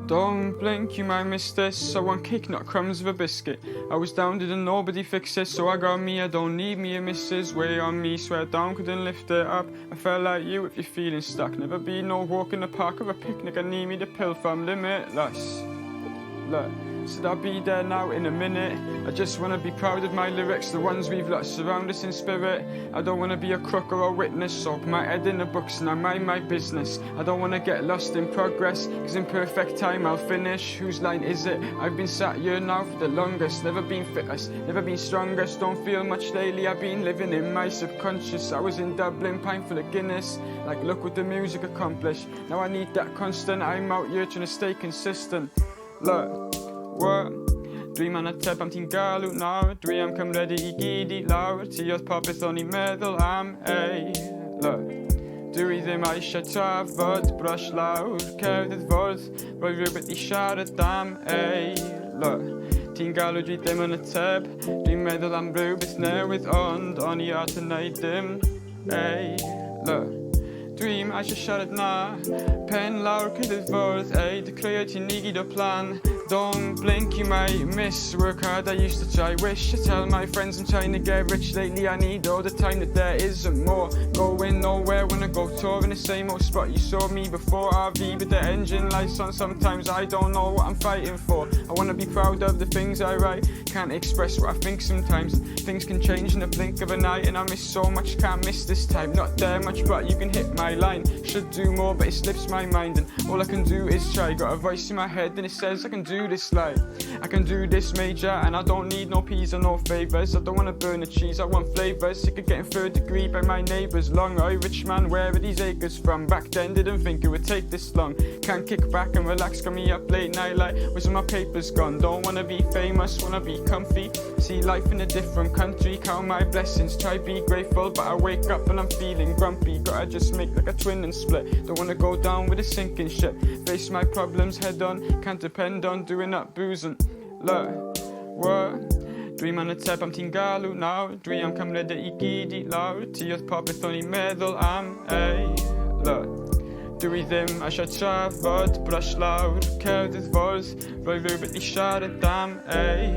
Don't blink, you might miss this. I want cake, not crumbs of a biscuit. I was down, didn't nobody fix it, so I got me. I don't need me a missus. Way on me, swear down, couldn't lift it up. I felt like you if you're feeling stuck. Never be no walk in the park or a picnic. I need me the pill from limitless. Look, said I'll be there now in a minute. I just wanna be proud of my lyrics, the ones we've lost surround us in spirit. I don't wanna be a crook or a witness, so put my head in the books and I mind my business. I don't wanna get lost in progress, cause in perfect time I'll finish. Whose line is it? I've been sat here now for the longest. Never been fittest, never been strongest. Don't feel much lately, I've been living in my subconscious. I was in Dublin, pint full of Guinness. Like, look what the music accomplished. Now I need that constant, I'm out here trying to stay consistent. Look, what? Dwi man ateb am ti'n galw nawr. Dwi am cymryd I gyd I lawr. Ti oedd popeth o'n i'n meddwl am ei. Look, dwi ddim eisiau trafod brush lawr. Cerdded fwrdd, roi rhywbeth I siarad am ei. Look, ti'n galw dwi ddim yn ateb. Dwi'n meddwl am rhywbeth newydd ond o'n I at yn neud dim ei. Look, Dwi'n eisiau siarad na. Pen lawr cerdded fwrdd ei. Dy creu ti'n i gyd o plan. Don't blink, you might miss. Work hard, I used to try. Wish I tell my friends I'm trying to get rich. Lately I need all the time that there isn't more. Going nowhere when I go tour in the same old spot. You saw me before, RV with the engine lights on. Sometimes I don't know what I'm fighting for. I want to be proud of the things I write. Can't express what I think sometimes. Things can change in the blink of an eye. And I miss so much, can't miss this time. Not there much, but you can hit my line. Should do more, but it slips my mind. And all I can do is try. Got a voice in my head and it says I can do this like I can do this major, and I don't need no peas or no favours. I don't want to burn the cheese, I want flavours. Sick of getting third degree by my neighbours. Long Irish man, where are these acres from? Back then didn't think it would take this long. Can't kick back and relax, got me up late night like where's my papers gone? Don't wanna be famous, wanna be comfy. See life in a different country, count my blessings. Try be grateful, but I wake up and I'm feeling grumpy. Gotta just make like a twin and split. Don't wanna go down with a sinking ship. Face my problems head on, can't depend on doing up boozing. Look, what? Dwi man ateb am ti'n galw nawr. Dwi am cymryd I gyd I lawr. Ti oedd popeth o'n i'n meddwl am ei. Look, dwi ddim eisiau trafod brush lawr. Cerdded fwrdd, roi rhywbeth I siarad am ei.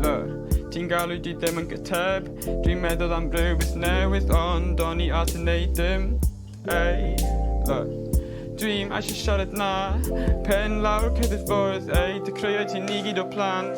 Look, ti'n galw dwi ddim yn gyteb. Dwi'n meddwl am rhywbeth newydd ond o'n I at yn neud dim ei. Look, Dwi'n eisiau siarad na. Pen lawr cerdded fwrdd ei. Dy creu ti'n I gyd o plan.